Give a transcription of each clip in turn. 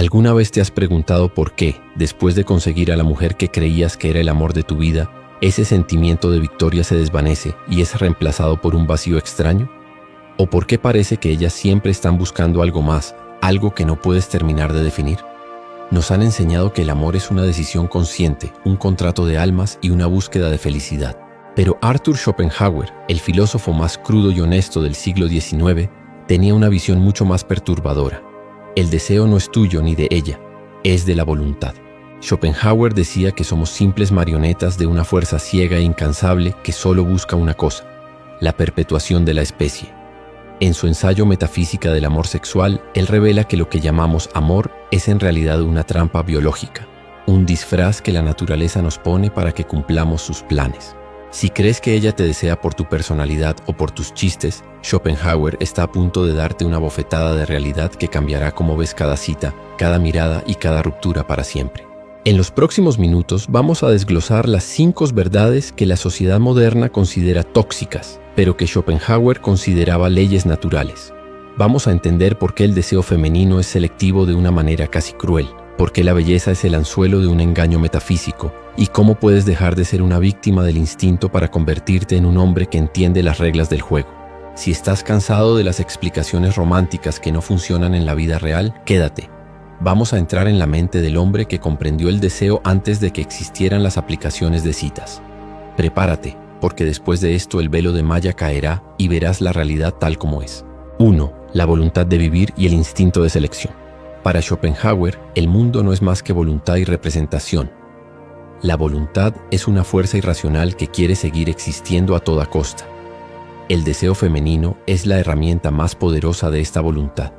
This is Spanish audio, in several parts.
¿Alguna vez te has preguntado por qué, después de conseguir a la mujer que creías que era el amor de tu vida, ese sentimiento de victoria se desvanece y es reemplazado por un vacío extraño? ¿O por qué parece que ellas siempre están buscando algo más, algo que no puedes terminar de definir? Nos han enseñado que el amor es una decisión consciente, un contrato de almas y una búsqueda de felicidad. Pero Arthur Schopenhauer, el filósofo más crudo y honesto del siglo XIX, tenía una visión mucho más perturbadora. El deseo no es tuyo ni de ella, es de la voluntad. Schopenhauer decía que somos simples marionetas de una fuerza ciega e incansable que solo busca una cosa: la perpetuación de la especie. En su ensayo Metafísica del amor sexual, él revela que lo que llamamos amor es en realidad una trampa biológica, un disfraz que la naturaleza nos pone para que cumplamos sus planes. Si crees que ella te desea por tu personalidad o por tus chistes, Schopenhauer está a punto de darte una bofetada de realidad que cambiará cómo ves cada cita, cada mirada y cada ruptura para siempre. En los próximos minutos vamos a desglosar las 5 verdades que la sociedad moderna considera tóxicas, pero que Schopenhauer consideraba leyes naturales. Vamos a entender por qué el deseo femenino es selectivo de una manera casi cruel, por qué la belleza es el anzuelo de un engaño metafísico, y cómo puedes dejar de ser una víctima del instinto para convertirte en un hombre que entiende las reglas del juego. Si estás cansado de las explicaciones románticas que no funcionan en la vida real, quédate. Vamos a entrar en la mente del hombre que comprendió el deseo antes de que existieran las aplicaciones de citas. Prepárate, porque después de esto el velo de malla caerá y verás la realidad tal como es. 1. La voluntad de vivir y el instinto de selección. Para Schopenhauer, el mundo no es más que voluntad y representación. La voluntad es una fuerza irracional que quiere seguir existiendo a toda costa. El deseo femenino es la herramienta más poderosa de esta voluntad.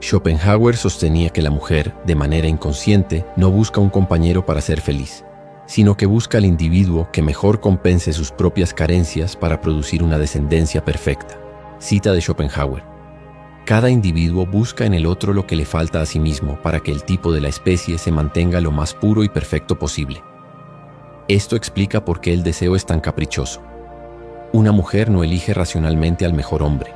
Schopenhauer sostenía que la mujer, de manera inconsciente, no busca un compañero para ser feliz, sino que busca al individuo que mejor compense sus propias carencias para producir una descendencia perfecta. Cita de Schopenhauer: cada individuo busca en el otro lo que le falta a sí mismo para que el tipo de la especie se mantenga lo más puro y perfecto posible. Esto explica por qué el deseo es tan caprichoso. Una mujer no elige racionalmente al mejor hombre.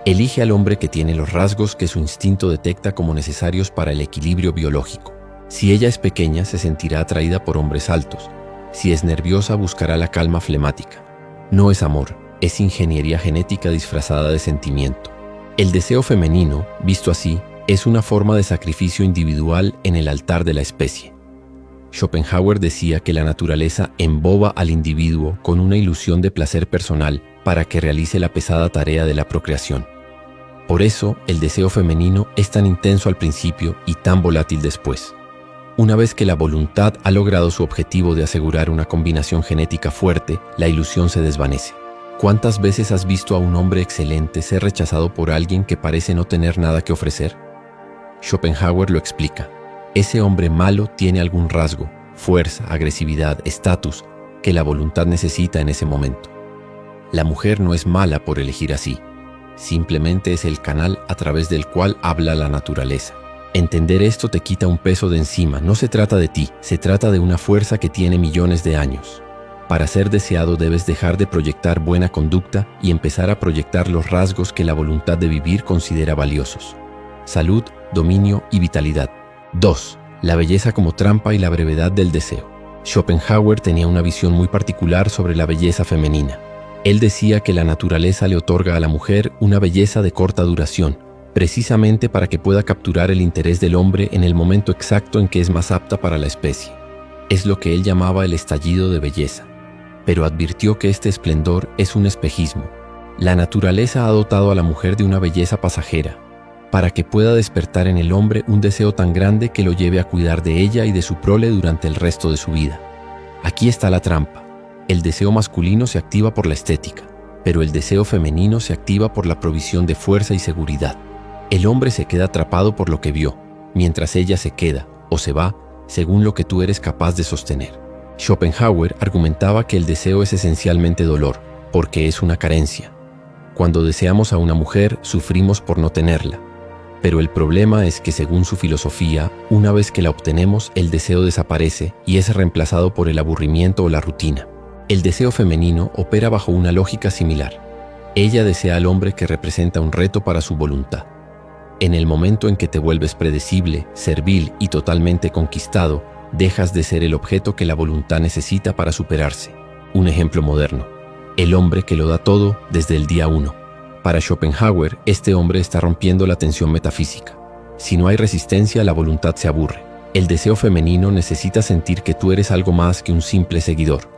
Elige al hombre que tiene los rasgos que su instinto detecta como necesarios para el equilibrio biológico. Si ella es pequeña, se sentirá atraída por hombres altos. Si es nerviosa, buscará la calma flemática. No es amor, es ingeniería genética disfrazada de sentimiento. El deseo femenino, visto así, es una forma de sacrificio individual en el altar de la especie. Schopenhauer decía que la naturaleza emboba al individuo con una ilusión de placer personal para que realice la pesada tarea de la procreación. Por eso, el deseo femenino es tan intenso al principio y tan volátil después. Una vez que la voluntad ha logrado su objetivo de asegurar una combinación genética fuerte, la ilusión se desvanece. ¿Cuántas veces has visto a un hombre excelente ser rechazado por alguien que parece no tener nada que ofrecer? Schopenhauer lo explica. Ese hombre malo tiene algún rasgo, fuerza, agresividad, estatus, que la voluntad necesita en ese momento. La mujer no es mala por elegir así. Simplemente es el canal a través del cual habla la naturaleza. Entender esto te quita un peso de encima. No se trata de ti, se trata de una fuerza que tiene millones de años. Para ser deseado debes dejar de proyectar buena conducta y empezar a proyectar los rasgos que la voluntad de vivir considera valiosos: salud, dominio y vitalidad. 2. La belleza como trampa y la brevedad del deseo. Schopenhauer tenía una visión muy particular sobre la belleza femenina. Él decía que la naturaleza le otorga a la mujer una belleza de corta duración, precisamente para que pueda capturar el interés del hombre en el momento exacto en que es más apta para la especie. Es lo que él llamaba el estallido de belleza. Pero advirtió que este esplendor es un espejismo. La naturaleza ha dotado a la mujer de una belleza pasajera, para que pueda despertar en el hombre un deseo tan grande que lo lleve a cuidar de ella y de su prole durante el resto de su vida. Aquí está la trampa. El deseo masculino se activa por la estética, pero el deseo femenino se activa por la provisión de fuerza y seguridad. El hombre se queda atrapado por lo que vio, mientras ella se queda o se va según lo que tú eres capaz de sostener. Schopenhauer argumentaba que el deseo es esencialmente dolor, porque es una carencia. Cuando deseamos a una mujer, sufrimos por no tenerla. Pero el problema es que, según su filosofía, una vez que la obtenemos, el deseo desaparece y es reemplazado por el aburrimiento o la rutina. El deseo femenino opera bajo una lógica similar. Ella desea al hombre que representa un reto para su voluntad. En el momento en que te vuelves predecible, servil y totalmente conquistado, dejas de ser el objeto que la voluntad necesita para superarse. Un ejemplo moderno: el hombre que lo da todo desde el día 1. Para Schopenhauer, este hombre está rompiendo la tensión metafísica. Si no hay resistencia, la voluntad se aburre. El deseo femenino necesita sentir que tú eres algo más que un simple seguidor.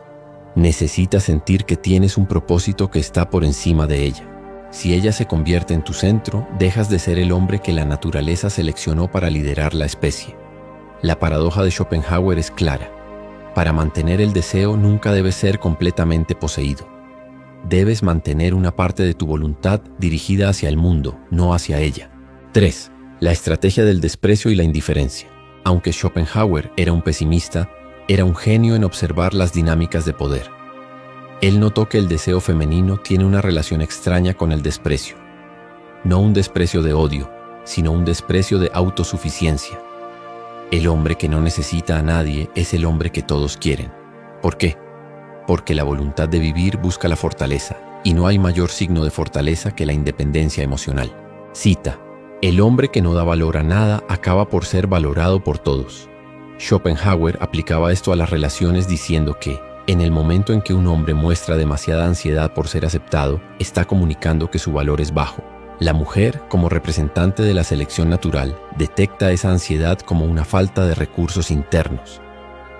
Necesita sentir que tienes un propósito que está por encima de ella. Si ella se convierte en tu centro, dejas de ser el hombre que la naturaleza seleccionó para liderar la especie. La paradoja de Schopenhauer es clara. Para mantener el deseo nunca debes ser completamente poseído. Debes mantener una parte de tu voluntad dirigida hacia el mundo, no hacia ella. 3. La estrategia del desprecio y la indiferencia. Aunque Schopenhauer era un pesimista, era un genio en observar las dinámicas de poder. Él notó que el deseo femenino tiene una relación extraña con el desprecio. No un desprecio de odio, sino un desprecio de autosuficiencia. El hombre que no necesita a nadie es el hombre que todos quieren. ¿Por qué? Porque la voluntad de vivir busca la fortaleza, y no hay mayor signo de fortaleza que la independencia emocional. Cita: el hombre que no da valor a nada acaba por ser valorado por todos. Schopenhauer aplicaba esto a las relaciones diciendo que, en el momento en que un hombre muestra demasiada ansiedad por ser aceptado, está comunicando que su valor es bajo. La mujer, como representante de la selección natural, detecta esa ansiedad como una falta de recursos internos.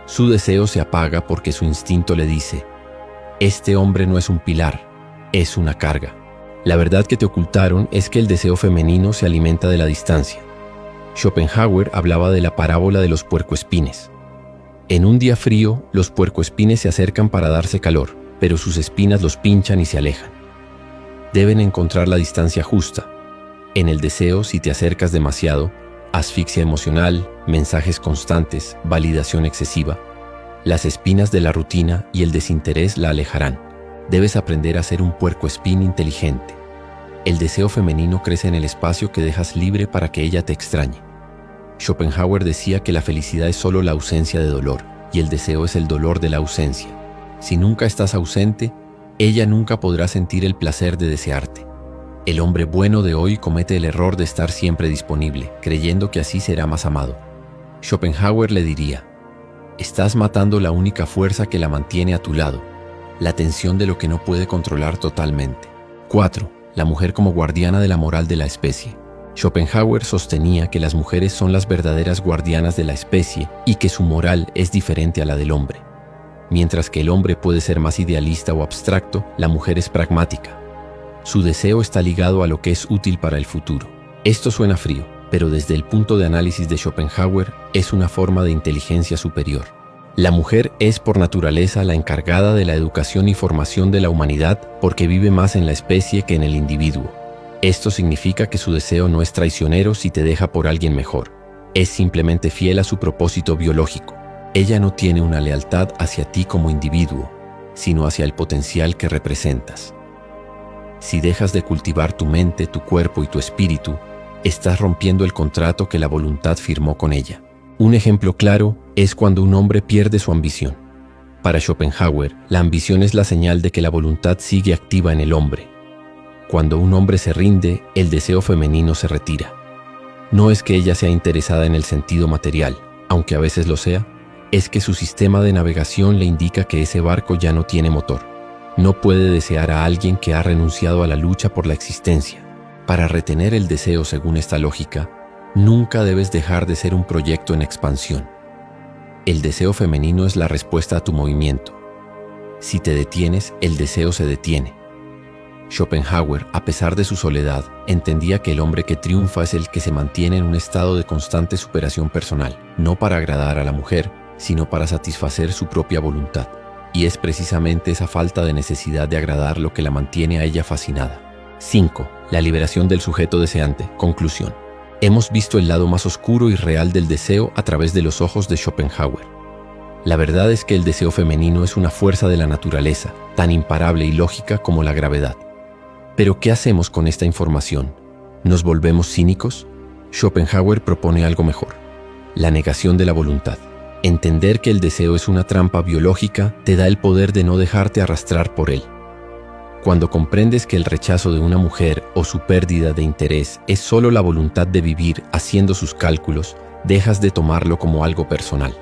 Su deseo se apaga porque su instinto le dice: este hombre no es un pilar, es una carga. La verdad que te ocultaron es que el deseo femenino se alimenta de la distancia. Schopenhauer hablaba de la parábola de los puercoespines. En un día frío, los puercoespines se acercan para darse calor, pero sus espinas los pinchan y se alejan. Deben encontrar la distancia justa. En el deseo, si te acercas demasiado, asfixia emocional, mensajes constantes, validación excesiva. Las espinas de la rutina y el desinterés la alejarán. Debes aprender a ser un puercoespín inteligente. El deseo femenino crece en el espacio que dejas libre para que ella te extrañe. Schopenhauer decía que la felicidad es solo la ausencia de dolor, y el deseo es el dolor de la ausencia. Si nunca estás ausente, ella nunca podrá sentir el placer de desearte. El hombre bueno de hoy comete el error de estar siempre disponible, creyendo que así será más amado. Schopenhauer le diría: estás matando la única fuerza que la mantiene a tu lado, la tensión de lo que no puede controlar totalmente. 4. La mujer como guardiana de la moral de la especie. Schopenhauer sostenía que las mujeres son las verdaderas guardianas de la especie y que su moral es diferente a la del hombre. Mientras que el hombre puede ser más idealista o abstracto, la mujer es pragmática. Su deseo está ligado a lo que es útil para el futuro. Esto suena frío, pero desde el punto de análisis de Schopenhauer es una forma de inteligencia superior. La mujer es por naturaleza la encargada de la educación y formación de la humanidad porque vive más en la especie que en el individuo. Esto significa que su deseo no es traicionero si te deja por alguien mejor. Es simplemente fiel a su propósito biológico. Ella no tiene una lealtad hacia ti como individuo, sino hacia el potencial que representas. Si dejas de cultivar tu mente, tu cuerpo y tu espíritu, estás rompiendo el contrato que la voluntad firmó con ella. Un ejemplo claro es cuando un hombre pierde su ambición. Para Schopenhauer, la ambición es la señal de que la voluntad sigue activa en el hombre. Cuando un hombre se rinde, el deseo femenino se retira. No es que ella sea interesada en el sentido material, aunque a veces lo sea, es que su sistema de navegación le indica que ese barco ya no tiene motor. No puede desear a alguien que ha renunciado a la lucha por la existencia. Para retener el deseo según esta lógica, nunca debes dejar de ser un proyecto en expansión. El deseo femenino es la respuesta a tu movimiento. Si te detienes, el deseo se detiene. Schopenhauer, a pesar de su soledad, entendía que el hombre que triunfa es el que se mantiene en un estado de constante superación personal, no para agradar a la mujer, sino para satisfacer su propia voluntad. Y es precisamente esa falta de necesidad de agradar lo que la mantiene a ella fascinada. 5. La liberación del sujeto deseante. Conclusión. Hemos visto el lado más oscuro y real del deseo a través de los ojos de Schopenhauer. La verdad es que el deseo femenino es una fuerza de la naturaleza, tan imparable y lógica como la gravedad. Pero ¿qué hacemos con esta información? ¿Nos volvemos cínicos? Schopenhauer propone algo mejor: la negación de la voluntad. Entender que el deseo es una trampa biológica te da el poder de no dejarte arrastrar por él. Cuando comprendes que el rechazo de una mujer o su pérdida de interés es solo la voluntad de vivir haciendo sus cálculos, dejas de tomarlo como algo personal.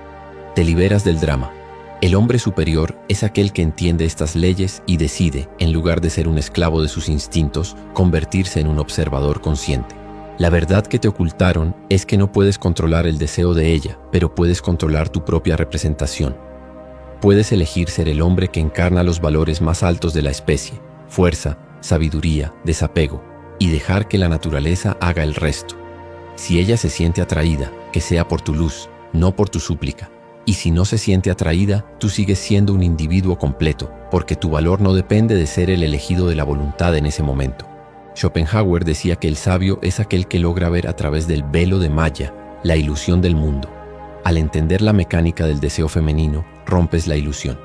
Te liberas del drama. El hombre superior es aquel que entiende estas leyes y decide, en lugar de ser un esclavo de sus instintos, convertirse en un observador consciente. La verdad que te ocultaron es que no puedes controlar el deseo de ella, pero puedes controlar tu propia representación. Puedes elegir ser el hombre que encarna los valores más altos de la especie: fuerza, sabiduría, desapego, y dejar que la naturaleza haga el resto. Si ella se siente atraída, que sea por tu luz, no por tu súplica. Y si no se siente atraída, tú sigues siendo un individuo completo, porque tu valor no depende de ser el elegido de la voluntad en ese momento. Schopenhauer decía que el sabio es aquel que logra ver a través del velo de malla la ilusión del mundo. Al entender la mecánica del deseo femenino, rompes la ilusión.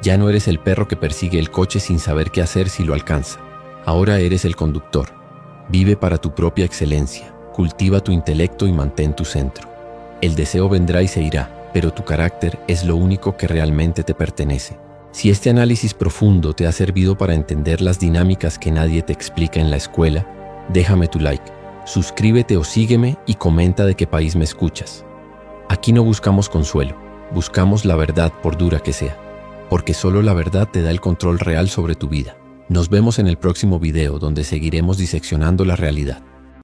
Ya no eres el perro que persigue el coche sin saber qué hacer si lo alcanza. Ahora eres el conductor. Vive para tu propia excelencia, cultiva tu intelecto y mantén tu centro. El deseo vendrá y se irá, pero tu carácter es lo único que realmente te pertenece. Si este análisis profundo te ha servido para entender las dinámicas que nadie te explica en la escuela, déjame tu like, suscríbete o sígueme y comenta de qué país me escuchas. Aquí no buscamos consuelo, buscamos la verdad por dura que sea, porque solo la verdad te da el control real sobre tu vida. Nos vemos en el próximo video donde seguiremos diseccionando la realidad.